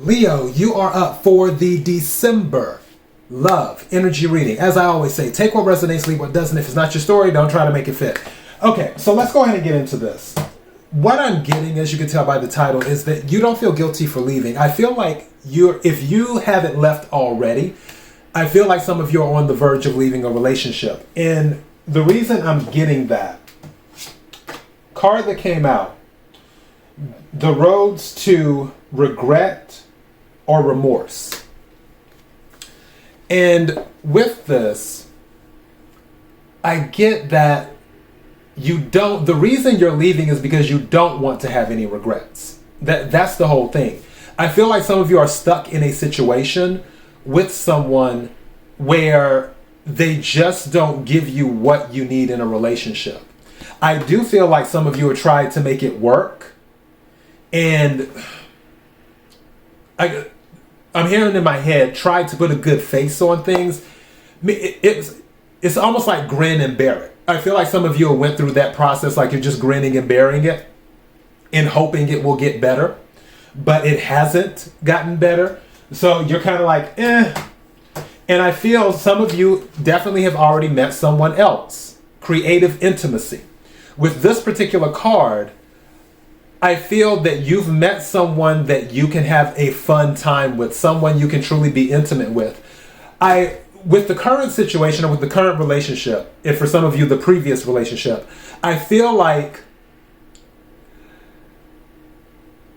Leo, you are up for the December love energy reading. As I always say, take what resonates, leave what doesn't. If it's not your story, don't try to make it fit. Okay, so let's go ahead and get into this. What I'm getting, as you can tell by the title, is that you don't feel guilty for leaving. I feel like if you haven't left already, I feel like some of you are on the verge of leaving a relationship. And the reason I'm getting that card that came out, the roads to regret or remorse. And with this, I get that the reason you're leaving is because you don't want to have any regrets. That's the whole thing. I feel like some of you are stuck in a situation with someone where they just don't give you what you need in a relationship. I do feel like some of you are trying to make it work, and I'm hearing in my head, try to put a good face on things. It's almost like grin and bear it. I feel like some of you went through that process, like you're just grinning and bearing it and hoping it will get better, but it hasn't gotten better. So you're kind of like, eh. And I feel some of you definitely have already met someone else. Creative intimacy. With this particular card, I feel that you've met someone that you can have a fun time with, someone you can truly be intimate with. With the current situation or with the current relationship, if for some of you the previous relationship, I feel like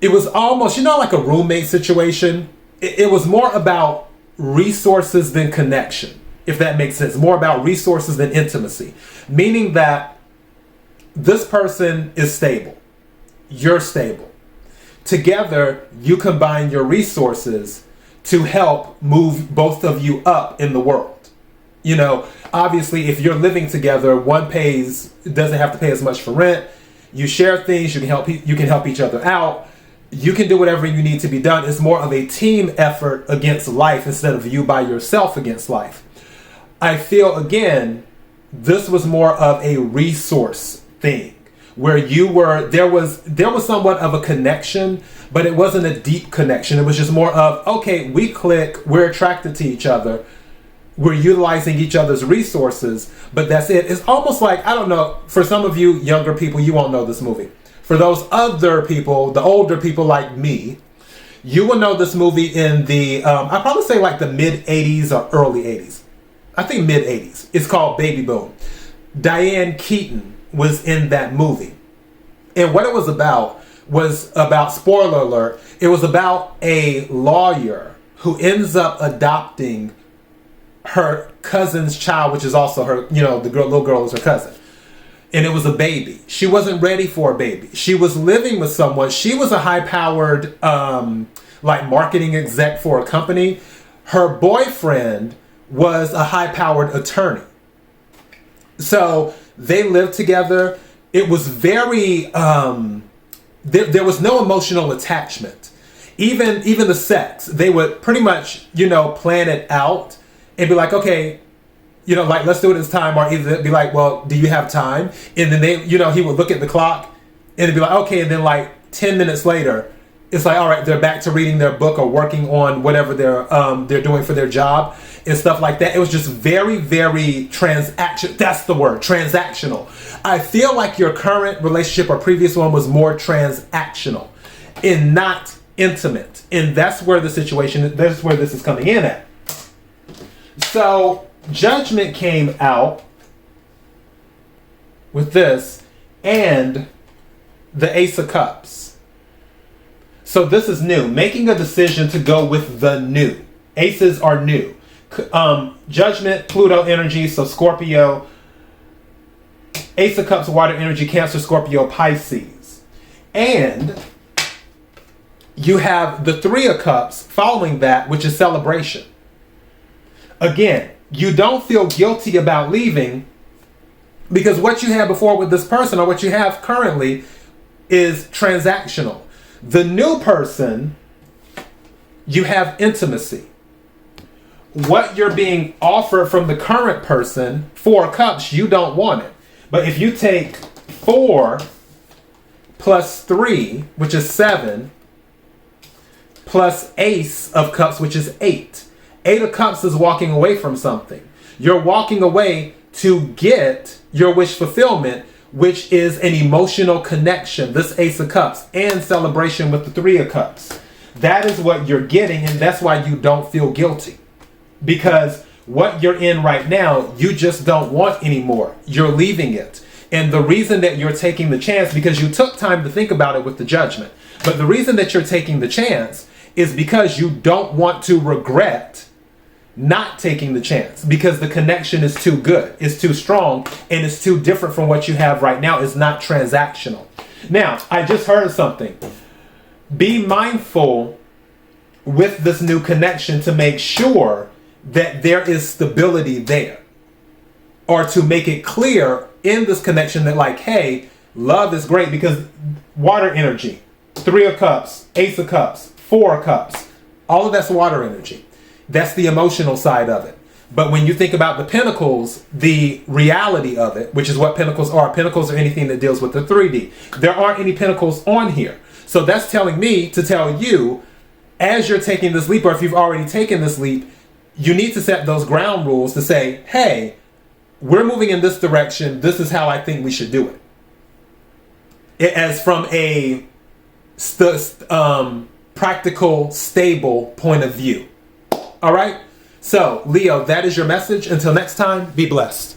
it was almost, like a roommate situation. It was more about resources than connection, if that makes sense. More about resources than intimacy. Meaning that this person is stable. You're stable. Together, you combine your resources to help move both of you up in the world. Obviously, if you're living together, one doesn't have to pay as much for rent. You share things. You can help each other out. You can do whatever you need to be done. It's more of a team effort against life instead of you by yourself against life. I feel, again, this was more of a resource thing, where there was somewhat of a connection, but it wasn't a deep connection. It was just more of, okay, we click, we're attracted to each other, we're utilizing each other's resources, but that's it. It's almost like, I don't know, for some of you younger people, you won't know this movie. For those other people, the older people like me, you will know this movie in the, I'd probably say like the mid 80s or early 80s. I think mid 80s. It's called Baby Boom. Diane Keaton was in that movie. And what it was about, spoiler alert, it was about a lawyer who ends up adopting her cousin's child, which is also her, the little girl is her cousin. And it was a baby. She wasn't ready for a baby. She was living with someone. She was a high-powered, marketing exec for a company. Her boyfriend was a high-powered attorney. So they lived together. It was very, there was no emotional attachment. Even the sex, they would pretty much, plan it out and be like, okay, let's do it this time, or either be like, well, do you have time? And then he would look at the clock and it'd be like, okay. And then 10 minutes later, it's like, all right, they're back to reading their book or working on whatever they're doing for their job and stuff like that. It was just very, very that's the word, transactional. I feel like your current relationship or previous one was more transactional and not intimate. And that's where this is coming in at. So Judgment came out with this and the Ace of Cups. So this is new. Making a decision to go with the new. Aces are new. Judgment, Pluto energy, so Scorpio. Ace of Cups, water energy, Cancer, Scorpio, Pisces. And you have the Three of Cups following that, which is celebration. Again, you don't feel guilty about leaving because what you had before with this person or what you have currently is transactional. The new person, you have intimacy. What you're being offered from the current person, 4 cups, you don't want it. But if you take 4 plus 3, which is 7, plus Ace of Cups, which is 8. 8 of Cups is walking away from something. You're walking away to get your wish fulfillment, which is an emotional connection, this Ace of Cups, and celebration with the 3 of Cups. That is what you're getting, and that's why you don't feel guilty. Because what you're in right now, you just don't want anymore. You're leaving it. And the reason that you're taking the chance, because you took time to think about it with the Judgment, but the reason that you're taking the chance is because you don't want to regret not taking the chance, because the connection is too good, it's too strong, and it's too different from what you have right now. It's not transactional. Now, I just heard something. Be mindful with this new connection to make sure that there is stability there, or to make it clear in this connection that, like, hey, love is great, because water energy, 3 of Cups, Ace of Cups, 4 of Cups, all of that's water energy. That's the emotional side of it. But when you think about the Pentacles, the reality of it, which is what Pentacles are anything that deals with the 3D. There aren't any Pentacles on here. So that's telling me to tell you, as you're taking this leap, or if you've already taken this leap, you need to set those ground rules to say, hey, we're moving in this direction. This is how I think we should do it. As from a practical, stable point of view. All right? So, Leo, that is your message. Until next time, be blessed.